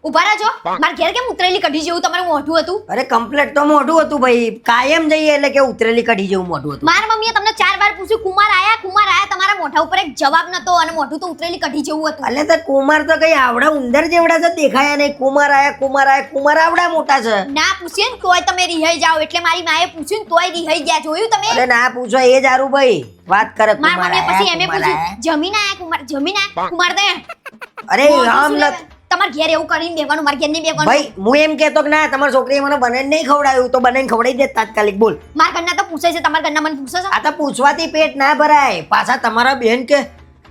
ઉભા રહેજો. માર ઘેર કેમ ઉતરેલી કઢી જેવું તમારું મોઢું હતું? અરે કમ્પ્લેટ તો મોઢું હતું ભાઈ, કાયમ જઈએ એટલે કે ઉતરેલી કઢી જેવું મોઢું હતું. માર મમ્મીએ તમને 4 વાર પૂછ્યું કુમાર આયા, તમારા મોઢા ઉપર એક જવાબ નતો અને મોઢું તો ઉતરેલી કઢી જેવું હતું. અલે તો કુમાર તો કઈ આવડા ઉંદર જેવડા છે, દેખાયા નહીં. કુમાર આયા, કુમાર આવડા મોટા છે. ના પૂછીએ ને તોય તમે રિહાઈ જાઓ, એટલે મારી માએ પૂછ્યું ને તોય રિહાઈ ગયા. જોયું તમે? અરે ના પૂછો એ જ હારું ભાઈ, વાત કરે માર કુમાર મમ્મીએ પછી એમે આયા, પૂછ્યું જમીન આયા કુમાર દે. અરે આમ ન તમાર ઘેર એવું કરીને બેવાનું, માર ઘેર નહીં બેવાનું. ભાઈ હું એમ કહેતો કે ના તમારી છોકરીએ મને બનાવીને નહીં ખવડાવ્યું, તો બનાવીને ખવડાવી દે તાત્કાલિક. બોલ. માર ઘરના તો પૂછે છે, તમારા ઘરના મને પૂછે છે. આ તો પૂછવાથી પેટ ના ભરાય. પાછા તમારા બેન કે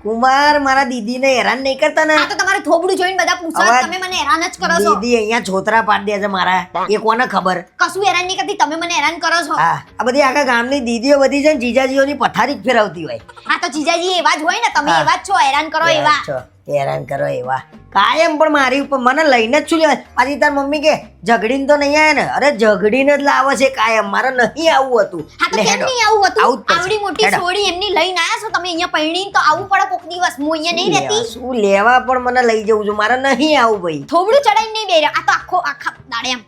કુમાર મારા દીદીને હેરાન નહીં કરતા ને. આ તો તમારું થોબડું જોઈને બધા પૂછે છે, અવાજ- તમે મને હેરાન જ કરો છો. દીદી અહીંયા છોતરા પાડી દે છે મારા, એ કોને ખબર? કશું હેરાન નહીં કરતી, તમે મને હેરાન કરો છો. હા, આ બધી આખા ગામની દીદીઓ બધી છે ને જીજાજીઓની પથારી જ ફેરવતી હોય. આ તો જીજાજી એવા જ હોય ને, તમે હા. એવા જ છો, હેરાન કરો એવા. છો, હેરાન કરો એવા કાયમ. પણ મારી ઉપર મને લઈને જ શું લેવા? પાછી તાર મમ્મી કે ઝઘડીને તો નહીં આવે ને? અરે ઝઘડીને જ લાવે છે કાયમ. મારે નહીં આવું હતું. હા તો લે કેમ હેડો. નહીં આવું હતું? આવું જ પડશે. આવડી મોટી હેડો. છોડી એમની લઈને આયા છો તમે અહીંયા પૈણીને, તો આવું પડે કોક દિવસ. હું અહીંયા નહીં રહેતી. શું લેવા પણ મને લઈ જવું છું, મારે નહીં આવું ભાઈ. થોબડું ચડાઈને નહીં બેર્યા, આ તો આખા દાડે એમ.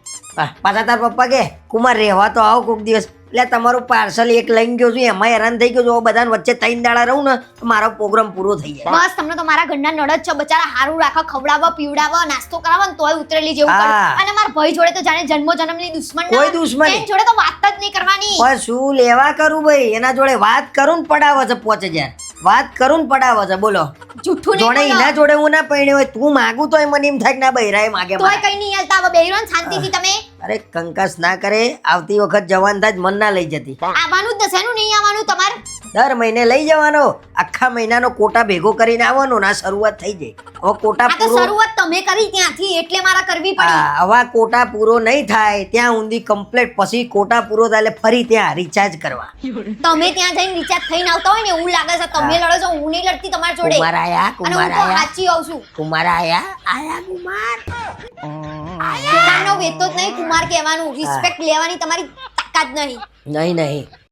પાછા તાર પપ્પા કે કુમાર રહેવા તો આવો કોક દિવસ. એટલે તમારું પાર્સલ એક લઈને ગયો છું, એમાં હેરાન થઈ ગયો છું. હવે બધાને વચ્ચે 3 દાડા રહું ને તો મારો પ્રોગ્રામ પૂરો થઈ જાય. બસ તમને તો મારા ઘરના નડ જ છે, બચારા હારું રાખો, ખવડાવો, પીવડાવો, નાસ્તો કરાવો ને તોય ઉતરેલી જેવું કરો. હા. અને મારા ભાઈ જોડે તો જાણે જન્મની દુશ્મન ના કોઈ હોય. દુશ્મની. એની જોડે તો વાત જ નહીં કરવાની. પણ શું લેવા કરું ભાઈ? એના જોડે વાત કરું ને પડાવે છે 5000. વાત કરું ને પડાવે છે. બોલો, જૂઠું જોડે નહીં એના બોલો. જોડે હું ના પૈણ્યો હોય, તું માગું તોય મને એમ થાય કે ના બૈરાએ માગે તોય મારે. કઈ નહીં હાલતા. હવે બેહરો ને શાંતિથી તમે. અરે કંકાસ ના કરે, આવતી વખત જવાન થાય જ મન ના લઈ જતી. આવવાનું જ શેનું નહીં આવવાનું તમારે? દર મહિને લઈ જવાનો, આખા મહિનાનો કોટા ભેગો કરીને આવવાનો. ના શરૂઆત થઈ જાય. હવે કોટા આ તો પૂરો શરૂઆત તમે કરી ત્યાંથી, એટલે મારા કરવી પડી. હા, હવે કોટા પૂરો નહીં થાય ત્યાં ઊંધી કમ્પ્લીટ. પછી કોટા પૂરો થાય એટલે ફરી ત્યાં રિચાર્જ કરવા. તમે ત્યાં જઈને રિચાર્જ થઈને આવતા હોય ને એવું લાગે છે. તમે લડો છો, હું નહીં લડતી તમારી જોડે. કુમાર આયા, અને કુમાર હું તો આયા, સાચી આવું છું. કુમાર આયા કુમાર. કુમારનો વેતો જ નહીં કુમાર કહેવાનું. રિસ્પેક્ટ લેવાની તમારી તાકાત નહીં. નહીં નહીં